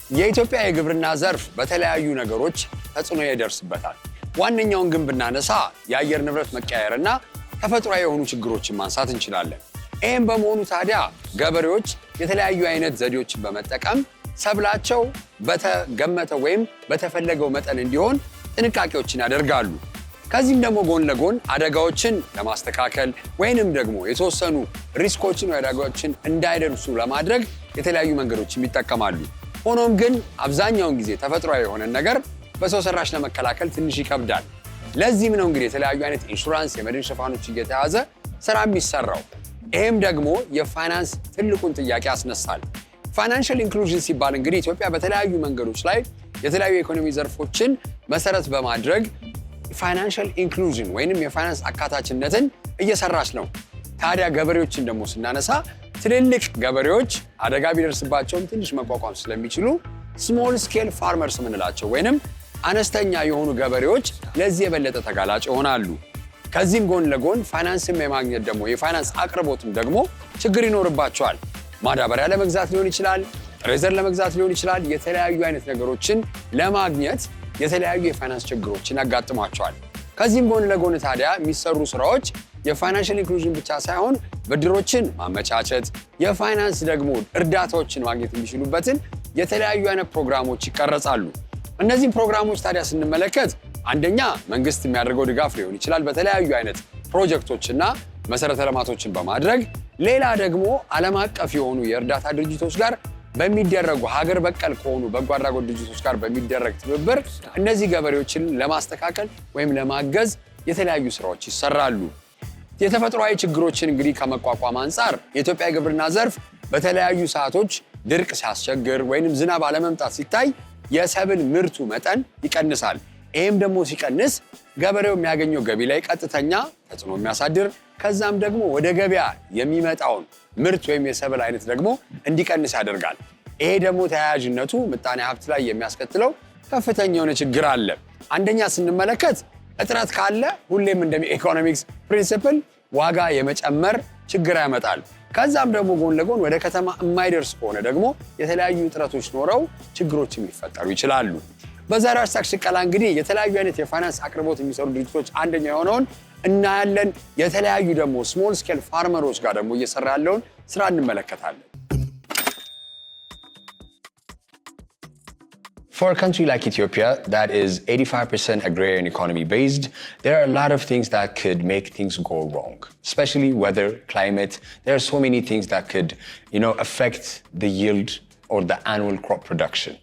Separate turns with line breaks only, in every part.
የኢትዮጵያ የግብርና ዘርፍ በተለያዩ ነገሮች ተጽዕኖ ይደርስበታል። ዋነኛውን ግን ብናነሳ የአየር ንብረት መቀየርና ተፈጥሯዊ የሆኑ ችግሮችን ማንሳት እንችላለን። ይህም በመሆኑ ታዲያ ገበሬዎች የተለያዩ አይነት ዘዴዎችን በመጠቀም ሰብላቸው በተገመተ ወይም በተፈለገው መጠን እንዲሆን ጥንቃቄዎችን ያደርጋሉ። ከዚህም ደግሞ ጎን ለጎን አደጋዎችን ለማስተካከል ወይንም ደግሞ የተወሰኑ ሪስኮችን ወይ አደጋዎችን እንዳይደርሱ ለማድረግ የተለያዩ መንገዶችን ይጠቀማሉ። ሆኖም ግን አብዛኛውን ጊዜ ተፈጥሯዊ የሆነ ነገር በሰው ሰራሽ ለመከላከል ትንሽ ይከብዳል። ለዚህም ነው እንግዲህ የተለያዩ አይነት ኢንሹራንስ፣ የመድን ሽፋኖች እየተያዘ ስራ የሚሰራው። ይህም ደግሞ የፋይናንስ ትልቁን ጥያቄ ያስነሳል። ፋይናንሻል ኢንክሉዥን ሲባል እንግዲህ ኢትዮጵያ በተለያዩ መንገዶች ላይ የተለያዩ የኢኮኖሚ ዘርፎችን መሰረት በማድረግ ፋይናንሻል ኢንክሉዥን ወይንም የፋይናንስ አካታችነትን እየሰራች ነው። ታዲያ ገበሬዎችን ደግሞ ስናነሳ ትልልቅ ገበሬዎች አደጋ ቢደርስባቸውም ትንሽ መቋቋም ስለሚችሉ ስሞል ስኬል ፋርመርስ የምንላቸው ወይንም አነስተኛ የሆኑ ገበሬዎች ለዚህ የበለጠ ተጋላጭ ይሆናሉ። ከዚህም ጎን ለጎን ፋይናንስም የማግኘት ደግሞ የፋይናንስ አቅርቦትም ደግሞ ችግር ይኖርባቸዋል። ማዳበሪያ ለመግዛት ሊሆን ይችላል፣ ጥሬ ዘር ለመግዛት ሊሆን ይችላል። የተለያዩ አይነት ነገሮችን ለማግኘት የተለያዩ የፋይናንስ ችግሮችን ያጋጥሟቸዋል። ከዚህም ጎን ለጎን ታዲያ የሚሰሩ ስራዎች የፋይናንሻል ኢንክሉዥን ብቻ ሳይሆን ብድሮችን ማመቻቸት፣ የፋይናንስ ደግሞ እርዳታዎችን ማግኘት የሚችሉበትን የተለያዩ አይነት ፕሮግራሞች ይቀረጻሉ። እነዚህም ፕሮግራሞች ታዲያ ስንመለከት አንደኛ መንግስት የሚያደርገው ድጋፍ ሊሆን ይችላል በተለያዩ አይነት ፕሮጀክቶችና መሰረተ ልማቶችን በማድረግ ሌላ ደግሞ ዓለም አቀፍ የሆኑ የእርዳታ ድርጅቶች ጋር በሚደረጉ ሀገር በቀል ከሆኑ በጎ አድራጎት ድርጅቶች ጋር በሚደረግ ትብብር እነዚህ ገበሬዎችን ለማስተካከል ወይም ለማገዝ የተለያዩ ስራዎች ይሰራሉ። የተፈጥሯዊ ችግሮችን እንግዲህ ከመቋቋም አንጻር የኢትዮጵያ የግብርና ዘርፍ በተለያዩ ሰዓቶች ድርቅ ሲያስቸግር ወይንም ዝናብ አለመምጣት ሲታይ የሰብል ምርቱ መጠን ይቀንሳል። ይህም ደግሞ ሲቀንስ ገበሬው የሚያገኘው ገቢ ላይ ቀጥተኛ ተጽዕኖ የሚያሳድር ከዛም ደግሞ ወደ ገበያ የሚመጣውን ምርት ወይም የሰብል አይነት ደግሞ እንዲቀንስ ያደርጋል። ይሄ ደግሞ ተያያዥነቱ ምጣኔ ሀብት ላይ የሚያስከትለው ከፍተኛ የሆነ ችግር አለ። አንደኛ ስንመለከት እጥረት ካለ ሁሌም እንደ ኢኮኖሚክስ ፕሪንሲፕል ዋጋ የመጨመር ችግር ያመጣል። ከዛም ደግሞ ጎን ለጎን ወደ ከተማ የማይደርስ ከሆነ ደግሞ የተለያዩ እጥረቶች ኖረው ችግሮችም ሊፈጠሩ ይችላሉ። በዛሬው ሃሽታግ ሽቀላ እንግዲህ የተለያዩ አይነት የፋይናንስ አቅርቦት የሚሰሩ ድርጅቶች አንደኛ የሆነውን እናያለን። የተለያዩ ደግሞ ስሞል ስኬል ፋርመሮች ጋር ደግሞ እየሰራ ያለውን ስራ እንመለከታለን። For a country like Ethiopia that is 85% agrarian economy based, there are a lot of things that could make things go wrong, especially weather, climate. There are so many things that could, affect the yield or the annual crop production.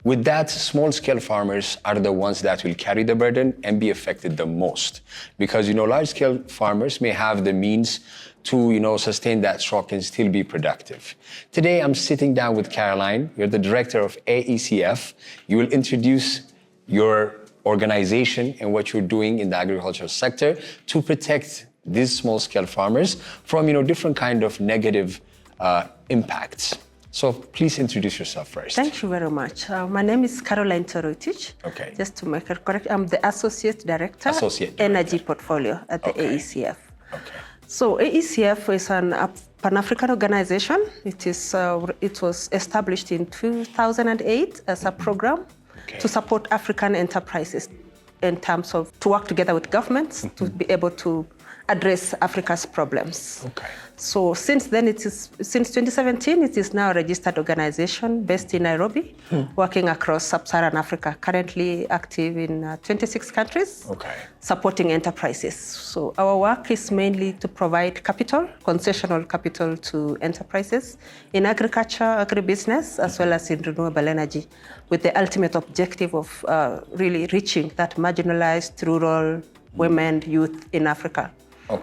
With that, small-scale farmers are the ones that will carry the burden and be affected the most. Because, large-scale farmers may have the means to, sustain that stock and still be productive. Today, I'm sitting down with Caroline. You're the director of AECF. You will introduce your organization and what you're doing in the agricultural sector to protect these small-scale farmers from, different kind of negative impacts. So please introduce yourself first.
Thank you very much. My name is Caroline Torotich.
Okay.
Just to make it correct, I'm the Associate Director, Energy Portfolio at the AECF.
Okay.
So AECF is an Pan-African organization. It was established in 2008 as a program to support African enterprises in terms of to work together with governments to be able to address Africa's problems.
Okay.
So since then, since 2017, it is now a registered organization based in Nairobi, working across sub-Saharan Africa, currently active in 26 countries, supporting enterprises. So our work is mainly to provide capital, concessional capital to enterprises in agriculture, agribusiness, as well as in renewable energy, with the ultimate objective of really reaching that marginalized rural women, youth in Africa.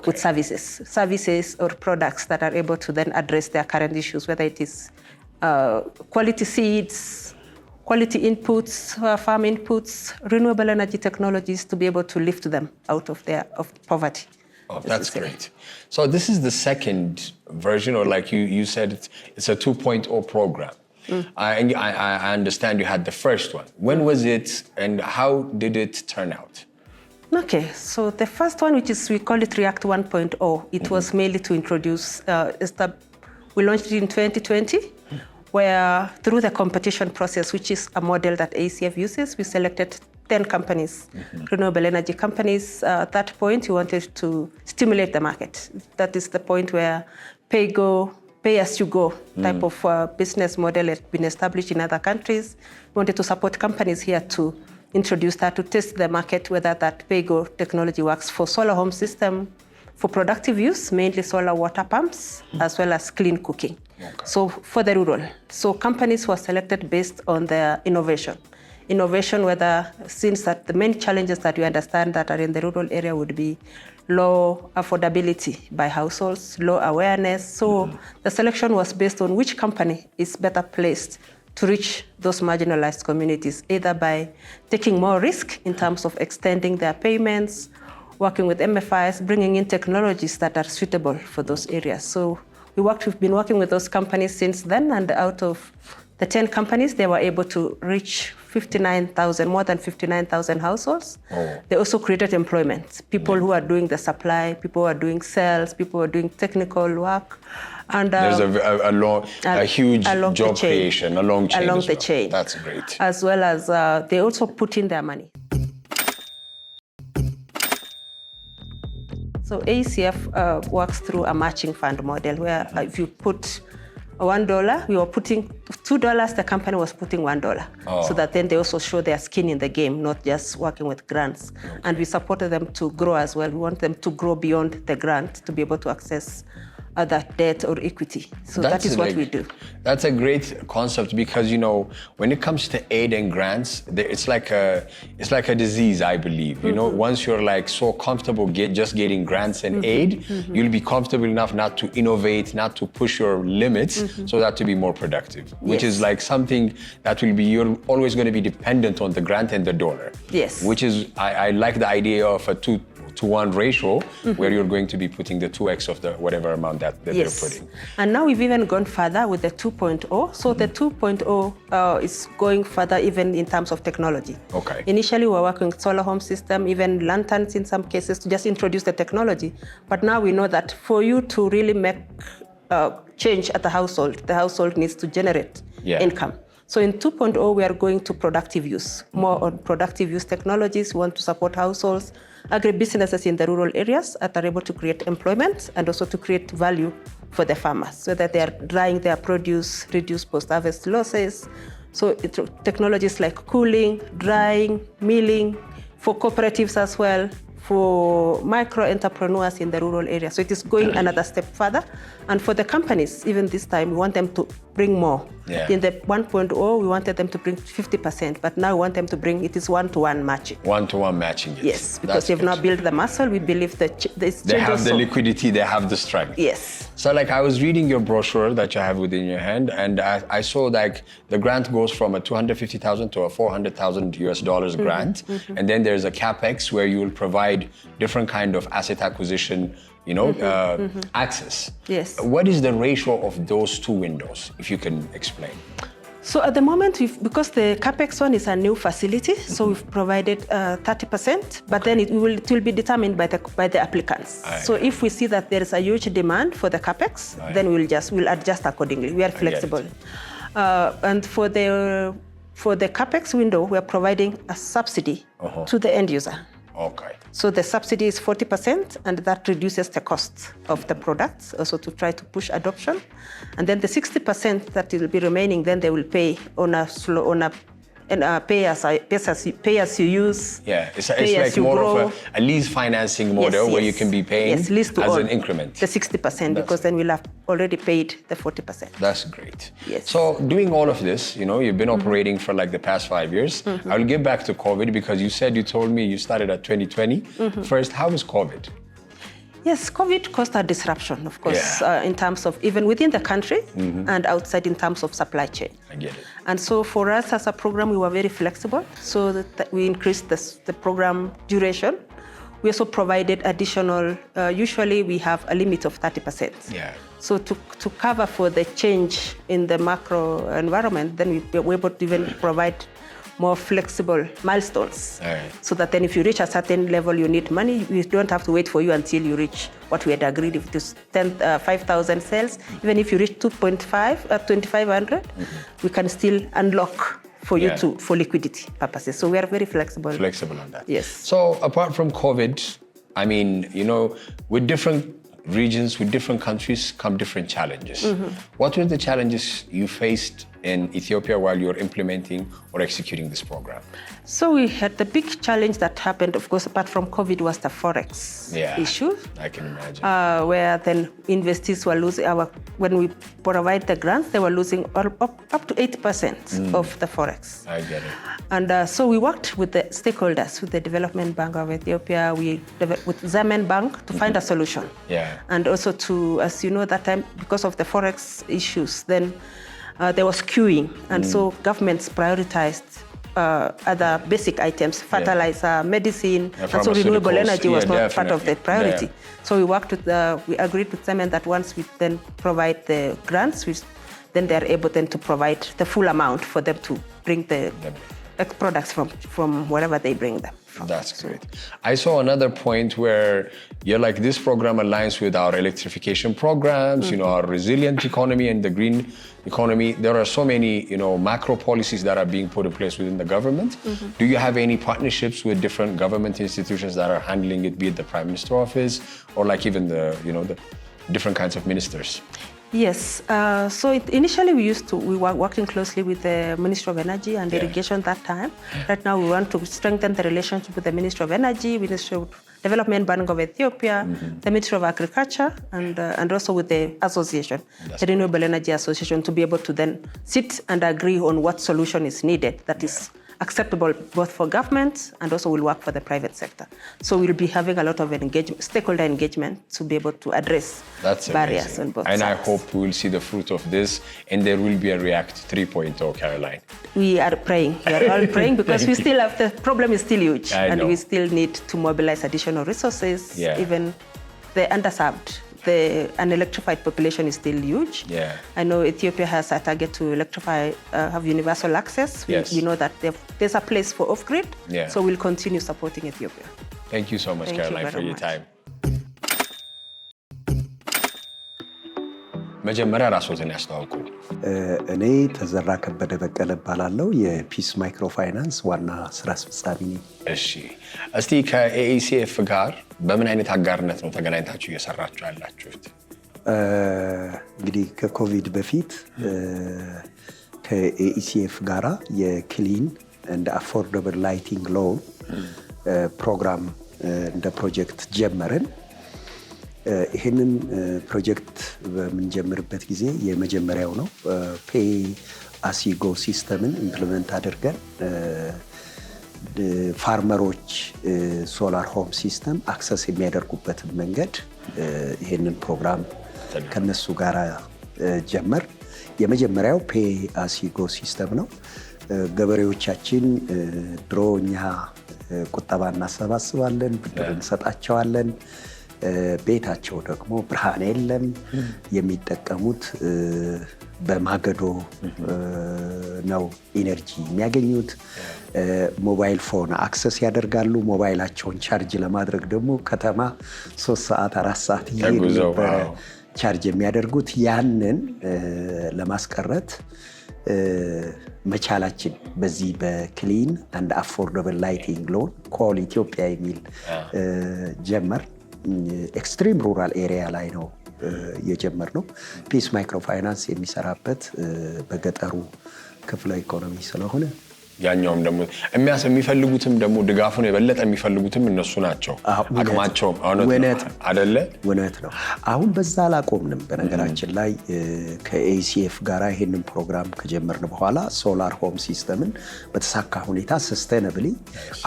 With services or products that are able to then address their current issues, whether it is quality seeds, quality inputs, farm inputs, renewable energy technologies to be able to lift them out of poverty.
Oh, that's great. So this is the second version, or like you said, it's a 2.0 program. I understand you had the first one. When was it and how did it turn out?
Okay, so the first one, which is, we call it React 1.0, it was mainly to introduce, we launched it in 2020 where through the competition process, which is a model that ACF uses, we selected 10 companies, renewable energy companies. At that point, we wanted to stimulate the market. That is the point where pay-as-you-go type of business model had been established in other countries. We wanted to support companies here to introduce that, to test the market, whether that pay-go technology works for solar home system, for productive use, mainly solar water pumps, as well as clean cooking. Okay. So for the rural. So companies were selected based on their innovation. Innovation, whether since that the main challenges that we understand that are in the rural area would be low affordability by households, low awareness. So the selection was based on which company is better placed to reach those marginalized communities, either by taking more risk in terms of extending their payments, working with MFIs, bringing in technologies that are suitable for those areas. So we've been working with those companies since then, and out of the 10 companies, they were able to reach more than 59,000 households. Oh. They also created employment. People who are doing the supply, people who are doing sales, people who are doing technical work. And
there's a huge job creation along
the chain.
That's great.
As well as they also put in their money. So ACF works through a matching fund model where if you put $1, we were putting $2, the company was putting $1. Oh. So that then they also show their skin in the game, not just working with grants. Okay. And we supported them to grow as well. We want them to grow beyond the grant to be able to access that debt or equity. So that is what we do.
That's a great concept because, you know, when it comes to aid and grants, it's like a disease, I believe. You know, once you're like so comfortable just getting grants and aid, you'll be comfortable enough not to innovate, not to push your limits, so that to be more productive, which is like something that you're always going to be dependent on the grant and the donor.
Yes.
Which is, I like the idea of a 2-to-1 ratio, where you're going to be putting the 2x of the whatever amount that they're putting.
And now we've even gone further with the 2.0. So the 2.0 is going further even in terms of technology.
Okay.
Initially, we were working with solar home system, even lanterns in some cases, to just introduce the technology. But now we know that for you to really make change at the household needs to generate income. So in 2.0, we are going to productive use, more on productive use technologies. We want to support households, agribusinesses in the rural areas that are able to create employment and also to create value for the farmers, so that they are drying their produce, reduce post-harvest losses. So technologies like cooling, drying, milling, for cooperatives as well, for micro entrepreneurs in the rural area. So it is going another step further. And for the companies, even this time, we want them to bring more. Yeah. In the 1.0, we wanted them to bring 50%, but now we want them to bring, it is one-to-one matching.
One-to-one matching,
yes. Because they've now built the muscle. We believe that
they have the liquidity, they have the strength.
Yes.
So like I was reading your brochure that you have within your hand, and I saw like the grant goes from a $250,000 to a $400,000 US grant. And then there's a CapEx where you will provide different kind of asset acquisition, you know, access.
Yes.
What is the ratio of those two windows, if you can explain?
So at the moment, because the CapEx one is a new facility, so we've provided 30%, but then it will be determined by the applicants. So if we see that there is a huge demand for the CapEx, then we'll adjust accordingly. We are flexible. And for the CapEx window, we are providing a subsidy to the end user.
Okay.
So the subsidy is 40%, and that reduces the cost of the products, also to try to push adoption. And then the 60% that will be remaining, then they will pay on a pay as you use.
Yeah, it's like more of a lease financing model where you can be paying as an increment.
The 60%, because then we'll have already paid the 40%.
That's great.
Yes.
So doing all of this, you know, you've been operating for like the past 5 years. I will get back to COVID because you told me you started at 2020. First, how was COVID?
Yes, COVID caused a disruption, of course, in terms of even within the country and outside in terms of supply chain.
I get it.
And so for us as a program, we were very flexible, so that we increased the program duration. We also provided additional, usually we have a limit of 30%.
Yeah.
So to cover for the change in the macro environment, then we were able to even provide more flexible milestones. So that then if you reach a certain level, you need money, we don't have to wait for you until you reach what we had agreed. If it is 5,000 cells, even if you reach 2,500, we can still unlock for you for liquidity purposes. So we are very flexible.
Flexible on that.
Yes.
So apart from COVID, I mean, with different regions, with different countries come different challenges. What were the challenges you faced in Ethiopia while you were implementing or executing this program?
So we had the big challenge that happened, of course, apart from COVID, was the Forex issue.
I can imagine.
Where then investors were losing, when we provide the grants, they were losing up to 8% of the Forex.
I get it.
And so we worked with the stakeholders, with the Development Bank of Ethiopia, with Zaman Bank to find a solution. And also to, as you know, that time, because of the Forex issues, then there was queuing. And so governments prioritized other basic items, fertilizer, medicine, and so renewable energy was not part of the priority. So we worked with we agreed with them, and that once we then provide the grants, then they are able then to provide the full amount for them to bring the products from wherever they bring them from.
That's great. I saw another point where you're like, this program aligns with our electrification programs, our resilient economy and the green economy. There are so many, macro policies that are being put in place within the government. Do you have any partnerships with different government institutions that are handling it, be it the Prime Minister office or like even the different kinds of ministers?
Yes. So initially we were working closely with the Ministry of Energy and Irrigation that time. Right now we want to strengthen the relationship with the Ministry of Energy, Ministry of Development Bank of Ethiopia, the Ministry of Agriculture, and also with the association, the Renewable Energy Association, to be able to then sit and agree on what solution is needed that is acceptable both for government and also will work for the private sector. So we'll be having a lot of stakeholder engagement to be able to address barriers on both sides.
And I hope we will see the fruit of this and there will be a React 3.0, Caroline.
We are praying. We are all praying because we still have, the problem is still huge and we still need to mobilize additional resources, even the underserved. The unelectrified population is still huge. I know Ethiopia has a target to electrify, have universal access. We know that there's a place for off-grid, so we'll continue supporting Ethiopia.
Thank you so much, Caroline, for your time. መጀመሪያ ራስዎትን ያስተዋውቁ።
እኔ ተዘራ ከበደ በቀለ እባላለሁ የፒስ ማይክሮ ፋይናንስ ዋና ስራ አስፈጻሚ ነኝ።
እሺ እስቲ ከኤኢሲኤፍ ጋር በምን አይነት አጋርነት ነው ተገናኝታችሁ እየሰራችሁ ያላችሁት?
እንግዲህ ከኮቪድ በፊት ከኤኢሲኤፍ ጋራ የክሊን እንደ አፎርደብል ላይቲንግ ሎን ፕሮግራም እንደ ፕሮጀክት ጀመርን። ይሄንን ፕሮጀክት በምንጀምርበት ጊዜ የመጀመሪያው ነው። ፔይ አስ ዩ ጎ ሲስተምን ኢምፕሊመንት አድርገን ፋርመሮች ሶላር ሆም ሲስተም አክሰስ የሚያደርጉበትን መንገድ ይሄንን ፕሮግራም ከነሱ ጋር ጀመር። የመጀመሪያው ፔይ አስ ዩ ጎ ሲስተም ነው። ገበሬዎቻችን ድሮኛ ቁጠባ እናሰባስባለን፣ ብድር እንሰጣቸዋለን። ቤታቸው ደግሞ ብርሃን የለም፣ የሚጠቀሙት በማገዶ ነው ኢነርጂ የሚያገኙት። ሞባይል ፎን አክሰስ ያደርጋሉ። ሞባይላቸውን ቻርጅ ለማድረግ ደግሞ ከተማ 3 ሰዓት 4 ሰዓት ይሄዱ ነበር ቻርጅ የሚያደርጉት። ያንን ለማስቀረት መቻላችን በዚህ በክሊን አንድ አፎርደብል ላይቲንግ ሎን ኮል ኢትዮጵያ የሚል ጀመር። ኤክስትሪም ሩራል ኤሪያ ላይ ነው የጀመርነው። ፒስ ማይክሮ ፋይናንስ የሚሰራበት በገጠሩ ክፍለ ኢኮኖሚ ስለሆነ
ያኛውም ደግሞ የሚፈልጉትም ደግሞ ድጋፉን የበለጠ የሚፈልጉትም እነሱ ናቸው። አቅማቸውም
እውነት ነው። አሁን በዛ አላቆምንም። በነገራችን ላይ ከኤኢሲኤፍ ጋር ይሄንን ፕሮግራም ከጀመርን በኋላ ሶላር ሆም ሲስተምን በተሳካ ሁኔታ ሰስቴናብሊ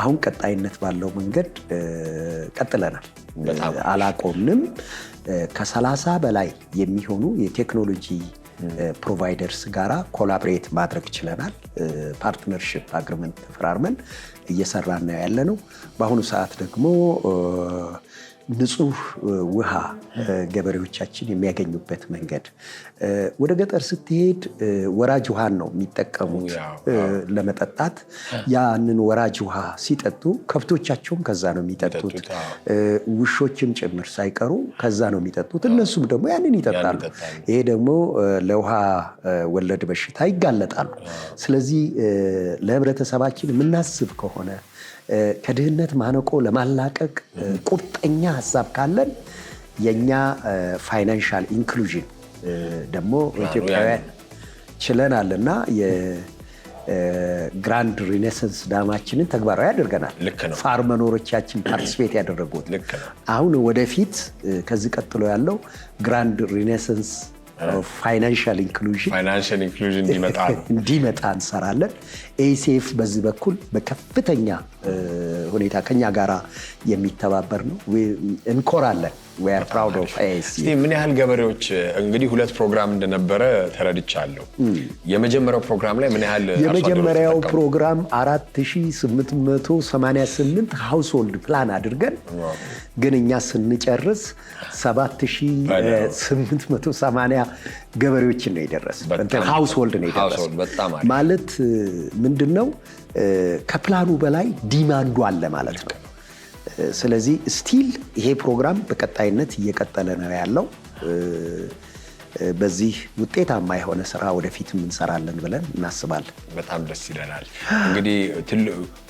አሁን ቀጣይነት ባለው መንገድ ቀጥለናል። አላቆምንም። ከ30 በላይ የሚሆኑ የቴክኖሎጂ ፕሮቫይደርስ ጋራ ኮላቦሬት ማድረግ ችለናል። ፓርትነርሺፕ አግሪመንት ተፈራርመን እየሰራን ነው ያለነው። በአሁኑ ሰዓት ደግሞ ንጹህ ውሃ ገበሬዎቻችን የሚያገኙበት መንገድ ወደ ገጠር ስትሄድ ወራጅ ውሃን ነው የሚጠቀሙት ለመጠጣት ያንን ወራጅ ውሃ ሲጠጡ ከብቶቻቸውም ከዛ ነው የሚጠጡት ውሾችም ጭምር ሳይቀሩ ከዛ ነው የሚጠጡት እነሱም ደግሞ ያንን ይጠጣሉ ይሄ ደግሞ ለውሃ ወለድ በሽታ ይጋለጣሉ ስለዚህ ለህብረተሰባችን የምናስብ ከሆነ ከድህነት ማነቆ ለማላቀቅ ቁርጠኛ ሐሳብ ካለን የኛ ፋይናንሻል ኢንክሉዥን ደግሞ ኢትዮጵያውያን ችለናልና የግራንድ ሪኔሰንስ ዳማችንን ተግባራዊ ያደርገናል ፋርመሮቻችን ፓርቲሲፔት ያደረጉት አሁን ወደፊት ከዚህ ቀጥሎ ያለው ግራንድ ሪኔሰንስ ፋይናንሻል ኢንክሉዥን እንዲመጣ እንሰራለን ኤሲኤፍ በዚህ በኩል በከፍተኛ ሁኔታ ከኛ ጋራ የሚተባበር ነው እንኮራለን we are proud of ACF
ምን ያህል ገበሬዎች እንግዲህ ሁለት ፕሮግራም እንደነበረ ተረድቻለሁ የመጀመሪያው ፕሮግራም ላይ ምን ያህል
የመጀመሪያው ፕሮግራም 4888 ሃውስሆልድ ፕላን አድርገን ግን እኛ ስንጨርስ 7880 ገበሬዎችን ነው የደረሰው ሃውስሆልድ ነው የደረሰው ማለት ምንድነው ከፕላኑ በላይ ዲማንዱ አለ ማለት ነው ስለዚህ ስቲል ይሄ ፕሮግራም በቀጣይነት እየቀጠለ ነው ያለው በዚህ ውጤታማ የሆነ ስራ ወደፊት እንሰራለን ብለን እናስባለን
በጣም ደስ ይለናል እንግዲህ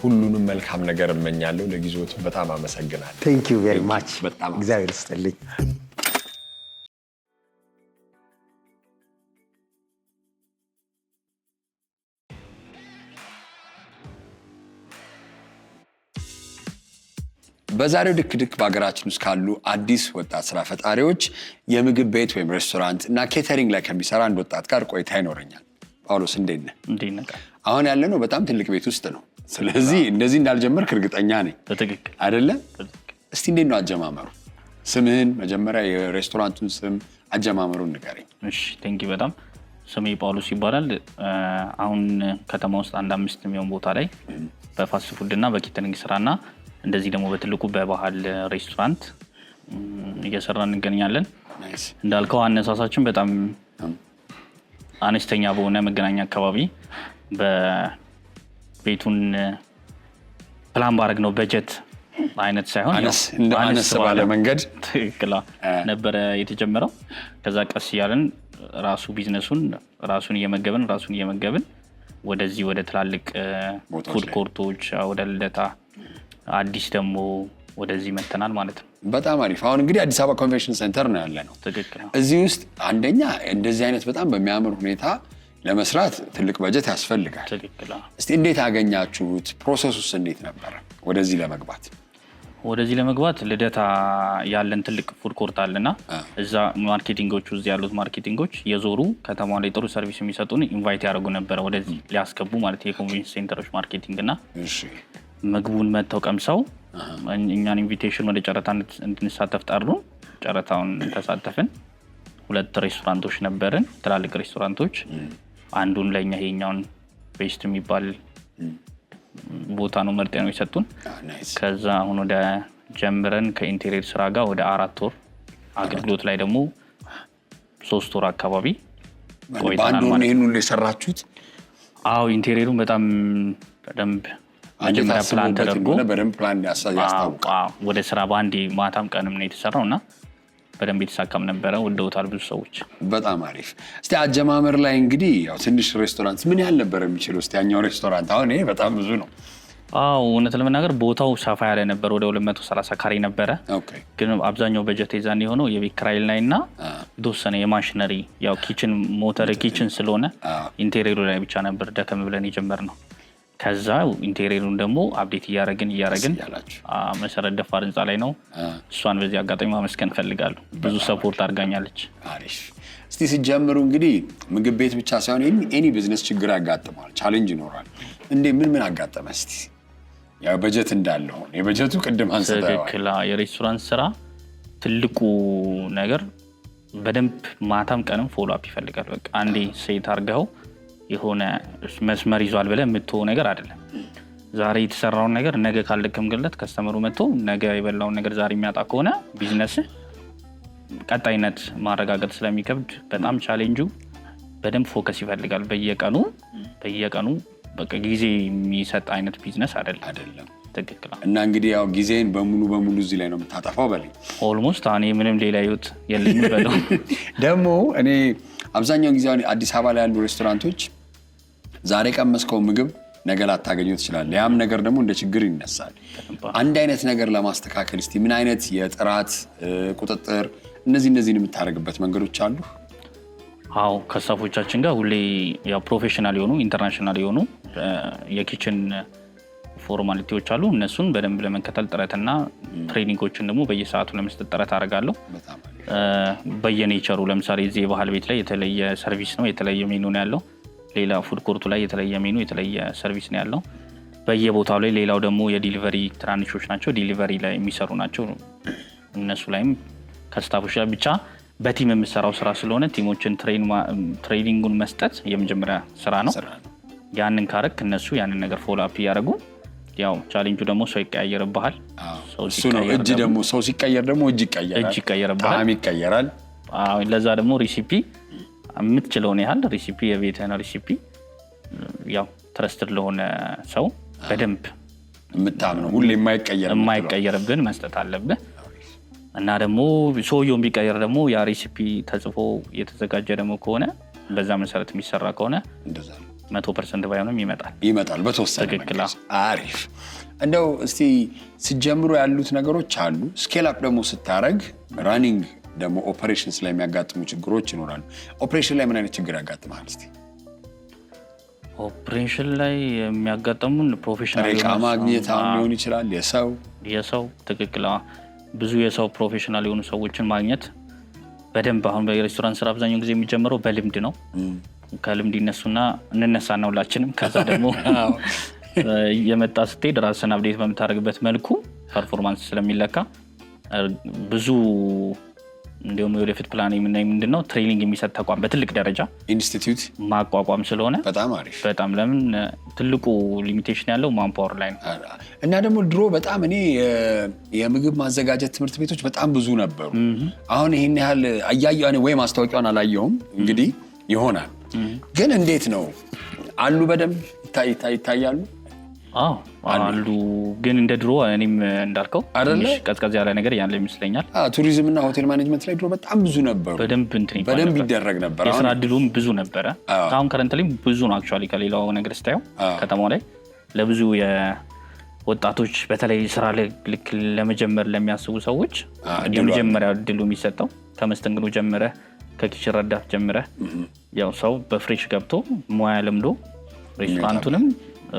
ሁሉንም መልካም ነገር እመኛለሁ ለጊዜዎት በጣም አመሰግናለሁ
Thank you very much በጣም እግዚአብሔር ይስጥልኝ
በዛሬው ድክድክ በአገራችን ውስጥ ካሉ አዲስ ወጣት ስራ ፈጣሪዎች የምግብ ቤት ወይም ሬስቶራንት እና ኬተሪንግ ላይ ከሚሰራ አንድ ወጣት ጋር ቆይታ ይኖረኛል ጳውሎስ እንዴት ነህ አሁን ያለነው በጣም ትልቅ ቤት ውስጥ ነው ስለዚህ እንደዚህ እንዳልጀመርክ እርግጠኛ ነኝ
በትክክል
አይደለ እስቲ እንዴት ነው አጀማመሩ ስምህን መጀመሪያ የሬስቶራንቱን ስም አጀማመሩን ንገረኝ
እሺ ቴንኪ በጣም ስሜ ጳውሎስ ይባላል አሁን ከተማ ውስጥ አንድ 5 ሚሊዮን ቦታ ላይ በፋስት ፉድ እና በኬተሪንግ ስራና እንደዚህ ደግሞ በትልቁ በባህል ሬስቶራንት እየሰራን እንገኛለን እንዳልከው አነሳሳችን በጣም አነስተኛ በሆነ መገናኛ አካባቢ በቤቱን ፕላን ባረግ ነው በጀት አይነት ሳይሆን
አነስ ባለ መንገድ
ትክክል ነበር የተጀመረው ከዛ ቀስ ያለን ራሱ ቢዝነሱን ራሱን እየመገብን ወደዚህ ወደ ትላልቅ ፉድ ኮርቶች ወደ ልደታ አዲስ ደግሞ ወደዚህ መተናል ማለት ነው
በጣም አሪፍ አሁን እንግዲህ አዲስ አበባ ኮንቬንሽን ሴንተር ነው ያለነው
ትክክል
እዚህ ውስጥ አንደኛ እንደዚህ አይነት በጣም በሚያምር ሁኔታ ለመስራት ትልቅ በጀት ያስፈልጋል
ትክክል
እስቲ እንዴት አገኛችሁት ፕሮሰሱስ እንዴት ነበር
ወደዚህ ለመግባት ልደታ ያለን ትልቅ ፉድ ኮርት አለና እዛ ማርኬቲንጎቹ እዚህ ያሉት ማርኬቲንጎች የዞሩ ከተማው ላይ ጥሩ ሰርቪስ የሚሰጡን ኢንቫይት ያደርጉ ነበር ወደዚህ ሊያስገቡ ማለት የኮንቬንሽን ሴንተሮች ማርኬቲንግ እና
እሺ
ምግቡን መተው ቀምሰው እኛን ኢንቪቴሽን ወደ ጨረታ እንድንሳተፍ ጠሩ ጨረታውን ተሳተፍን ሁለት ሬስቶራንቶች ነበርን ትላልቅ ሬስቶራንቶች አንዱን ለኛ ይሄኛውን ቤስት የሚባል ቦታ ነው መርጠው የሰጡን ከዛ አሁን ወደ ጀምረን ከኢንቴሪየር ስራ ጋር ወደ 4 ወር አገልግሎት ላይ ደግሞ 3 ወር አካባቢ
ቆይተናል ማለት ነው ይሄን ሁሉ የሰራችሁት
አዎ ኢንቴሪየሩን በጣም በደንብ መጀመሪያ ፕላን ተደርጎ
በደንብ ፕላን ያሳያስታውቃል
ወደ ስራ ባንዲ ማታም ቀንም ነው የተሰራውና በደንብ የተሳካም ነበረ ወደውታል ብዙ ሰዎች
በጣም አሪፍ እስቲ አጀማመር ላይ እንግዲህ ያው ትንሽ ሬስቶራንት ምን ያህል ነበር የሚችለው እስቲ ያኛው ሬስቶራንት አሁን ይሄ በጣም ብዙ ነው
አዎ እውነት ለመናገር ቦታው ሰፋ ያለ ነበር ወደ 230 ካሬ ነበረ ግን አብዛኛው በጀት ይዛን የሆነው የቤት ኪራይ ላይና የተወሰነ የማሽነሪ ያው ኪችን ሞተር ኪችን ስለሆነ ኢንቴሪየሩ ላይ ብቻ ነበር ደከም ብለን የጀመርነው ከዛ ኢንቴሪየሩን ደግሞ አፕዴት እያረግን መሰረት ደፋር ህንጻ ላይ ነው እሷን በዚህ አጋጣሚ ማመስገን ፈልጋለሁ ብዙ ሰፖርት አድርጋኛለች
አሪፍ እስቲ ሲጀምሩ እንግዲህ ምግብ ቤት ብቻ ሳይሆን ኤኒ ቢዝነስ ችግር ያጋጥማል ቻሌንጅ ይኖራል እንዴ ምን አጋጠመ እስቲ ያው በጀት እንዳለው የበጀቱ ቅድም አንስተዋል
ትክክል የሬስቶራንት ስራ ትልቁ ነገር በደንብ ማታም ቀንም ፎሎ አፕ ይፈልጋል በቃ አንዴ ሴት አርጋው የሆነ መስመር ይዟል ብለ የምትሆ ነገር አይደለም ዛሬ የተሰራውን ነገር ነገ ካልደከምክለት ከስተመሩ መጥቶ ነገ የበላውን ነገር ዛሬ የሚያጣ ከሆነ ቢዝነስ ቀጣይነት ማረጋገጥ ስለሚከብድ በጣም ቻሌንጁ በደንብ ፎከስ ይፈልጋል። በየቀኑ በቃ ጊዜ የሚሰጥ አይነት ቢዝነስ አይደለም። ትክክል።
እና እንግዲህ ያው ጊዜን በሙሉ እዚህ ላይ ነው የምታጠፋው በለኝ።
ኦልሞስት እኔ ምንም ሌላ ህይወት የለኝም በለው።
ደግሞ እኔ አብዛኛውን ጊዜ አዲስ አበባ ላይ ያሉ ሬስቶራንቶች ዛሬ ቀመስከው ምግብ ነገ ላታገኘው ትችላለህ። ያም ነገር ደግሞ እንደ ችግር ይነሳል። አንድ አይነት ነገር ለማስተካከል እስቲ ምን አይነት የጥራት ቁጥጥር እነዚህን የምታደርግበት መንገዶች አሉ?
አዎ ከስታፎቻችን ጋር ሁሌ ያው ፕሮፌሽናል የሆኑ ኢንተርናሽናል የሆኑ የኪችን ፎርማሊቲዎች አሉ። እነሱን በደንብ ለመከተል ጥረትና ትሬኒንጎችን ደግሞ በየሰዓቱ ለመስጠት ጥረት አደርጋለሁ። በየኔቸሩ ለምሳሌ እዚህ የባህል ቤት ላይ የተለየ ሰርቪስ ነው፣ የተለየ ሜኑ ነው ያለው። ሌላ ፉድ ኮርቱ ላይ የተለየ ሜኑ የተለየ ሰርቪስ ነው ያለው። በየቦታው ላይ ሌላው ደግሞ የዲሊቨሪ ትራንሾች ናቸው፣ ዲሊቨሪ ላይ የሚሰሩ ናቸው። እነሱ ላይም ከስታፎች ጋር ብቻ በቲም የምሰራው ስራ ስለሆነ ቲሞችን ትሬኒንጉን መስጠት የመጀመሪያ ስራ ነው። ያንን ካረክ እነሱ ያንን ነገር ፎሎ አፕ ያደርጉ። ያው ቻሌንጁ ደግሞ ሰው ይቀያየርብሃል።
እሱ ነው እጅ ደግሞ ሰው ሲቀየር ደግሞ እጅ ይቀየራል፣ ጣዕም ይቀየራል።
ለዛ ደግሞ ሪሲፒ የምትችለውን ያህል ሪሲፒ የቤትህን ሪሲፒ ያው ትረስትድ ለሆነ ሰው በደንብ
የምታምነው ሁሌ
የማይቀየርብን መስጠት አለብህ። እና ደግሞ ሰውየውን ቢቀየር ደግሞ ያ ሪሲፒ ተጽፎ የተዘጋጀ ደግሞ ከሆነ በዛ መሰረት የሚሰራ ከሆነ 100% ባይሆንም ይመጣል በተወሰነ ትክክል።
አሪፍ። እንደው እስቲ ሲጀምሩ ያሉት ነገሮች አሉ። ስኬል አፕ ደግሞ ስታረግ ራኒንግ ደግሞ ኦፐሬሽንስ ላይ የሚያጋጥሙ ችግሮች ይኖራሉ። ኦፐሬሽን ላይ ምን አይነት ችግር ያጋጥማል? እስቲ
ኦፐሬሽን ላይ የሚያጋጥሙን ፕሮፌሽናል
ዕቃ ማግኘት ሊሆን ይችላል።
የሰው ትክክል። ብዙ የሰው ፕሮፌሽናል የሆኑ ሰዎችን ማግኘት በደንብ አሁን በሬስቶራንት ስራ አብዛኛው ጊዜ የሚጀምረው በልምድ ነው። ከልምድ እንነሳና ሁላችንም ከዛ ደግሞ የመጣ ስትሄድ ራስን አፕዴት በምታደርግበት መልኩ ፐርፎርማንስ ስለሚለካ ብዙ እንዲሁም የወደፊት ፕላን ምንድነው ትሬኒንግ የሚሰጥ ተቋም በትልቅ ደረጃ ኢንስቲትዩት ማቋቋም ስለሆነ
በጣም አሪፍ።
በጣም ለምን ትልቁ ሊሚቴሽን ያለው ማንፓወር ላይ ነው።
እና ደግሞ ድሮ በጣም እኔ የምግብ ማዘጋጀት ትምህርት ቤቶች በጣም ብዙ ነበሩ። አሁን ይሄን ያህል አያያኔ ወይ ማስታወቂያውን አላየሁም። እንግዲህ ይሆናል ግን እንዴት ነው አሉ? በደንብ ይታያሉ።
አሉ ግን እንደ ድሮ እኔም እንዳልከው ትንሽ ቀዝቀዝ ያለ ነገር ያለ ይመስለኛል።
ቱሪዝም እና ሆቴል ማኔጅመንት ላይ ድሮ በጣም ብዙ ነበሩ። በደንብ ይደረግ ነበር።
የስራ እድሉም ብዙ ነበረ። አሁን ከረንት ላይ ብዙ ነው አክቹዋሊ ከሌላው ነገር ስታየው ከተማው ላይ ለብዙ የወጣቶች በተለይ ስራ ልክ ለመጀመር ለሚያስቡ ሰዎች የመጀመሪያ እድሉ የሚሰጠው ከመስተንግዶ ጀምረህ ከኪችን ረዳት ጀምረህ ያው ሰው በፍሬሽ ገብቶ ሙያ ለምዶ ሬስቶራንቱንም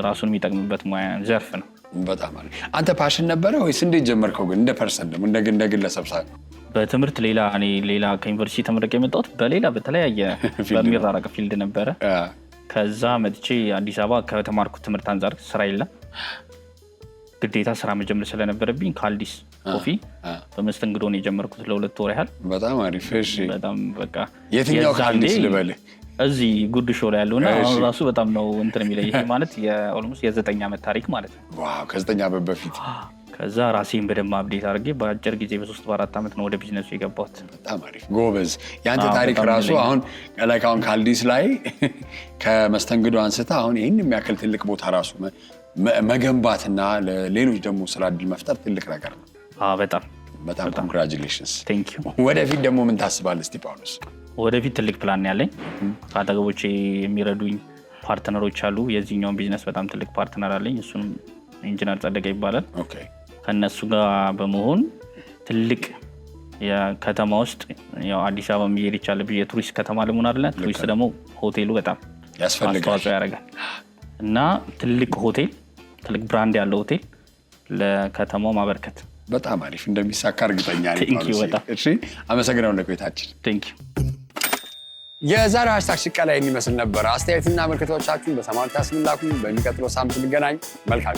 ራሱን የሚጠቅምበት ሙያ ዘርፍ ነው።
በጣም አሪፍ። አንተ ፓሽን ነበረ ወይስ እንዴት ጀመርከው? ግን እንደ ፐርሰን ደግሞ እንደ ግለሰብ ሳይሆን
በትምህርት ሌላ ከዩኒቨርሲቲ ተመረቄ የመጣሁት በተለያየ በሚራራቅ ፊልድ ነበረ። ከዛ መጥቼ አዲስ አበባ ከተማርኩት ትምህርት አንጻር ስራ የለም ግዴታ ስራ መጀመር ስለነበረብኝ ካልዲስ ኮፊ በመስተንግዶ ነው የጀመርኩት ለ2 ወር ያህል።
በጣም አሪፍ። እሺ
በጣም በቃ
የትኛው ካልዲስ ልበልህ?
እዚህ ጉድ ሾው ላይ ያለውና አሁን ራሱ በጣም ነው እንትን የሚለኝ። ይሄ ማለት የኦልሞስት የ9 ዓመት ታሪክ ማለት ነው።
ዋው! ከ9 ዓመት በፊት
ከዛ ራሴን በደንብ አፕዴት አድርጌ በአጭር ጊዜ በ3-4 ዓመት ነው ወደ ቢዝነሱ የገባሁት።
በጣም አሪፍ ጎበዝ። ያንተ ታሪክ ራሱ አሁን ካልዲስ ላይ ከመስተንግዶ አንስታ አሁን ይህን የሚያክል ትልቅ ቦታ ራሱ መገንባትና ለሌሎች ደግሞ ስራ እድል መፍጠር ትልቅ ነገር ነው። በጣም ኮንግራቹሌሽንስ።
ቴንክ ዩ።
ወደፊት ደግሞ ምን ታስባለህ እስቲ ጳውሎስ?
ወደፊት ትልቅ ፕላን ያለኝ ከአጠገቦቼ የሚረዱኝ ፓርትነሮች አሉ። የዚህኛውን ቢዝነስ በጣም ትልቅ ፓርትነር አለኝ። እሱም ኢንጂነር ጸደቀ ይባላል። ከነሱ ጋር በመሆን ትልቅ የከተማ ውስጥ ያው አዲስ አበባ የሚሄድ ይቻላል የቱሪስት ከተማ ለመሆን አይደለ? ቱሪስት ደግሞ ሆቴሉ በጣም አስተዋጽኦ ያደርጋል እና ትልቅ ሆቴል ትልቅ ብራንድ ያለው ሆቴል ለከተማው ማበርከት
በጣም አሪፍ እንደሚሳካ እርግጠኛ ነኝ። እሺ አመሰግናለሁ ለቆይታችን።
ቴንክ ዩ።
የዛሬው ሃሽታግ ሽቀላ ይመስል ነበር። አስተያየትና ምልከታዎቻችሁን በሰማንታ ስምላኩ። በሚቀጥለው ሳምንት እንገናኝ። መልካም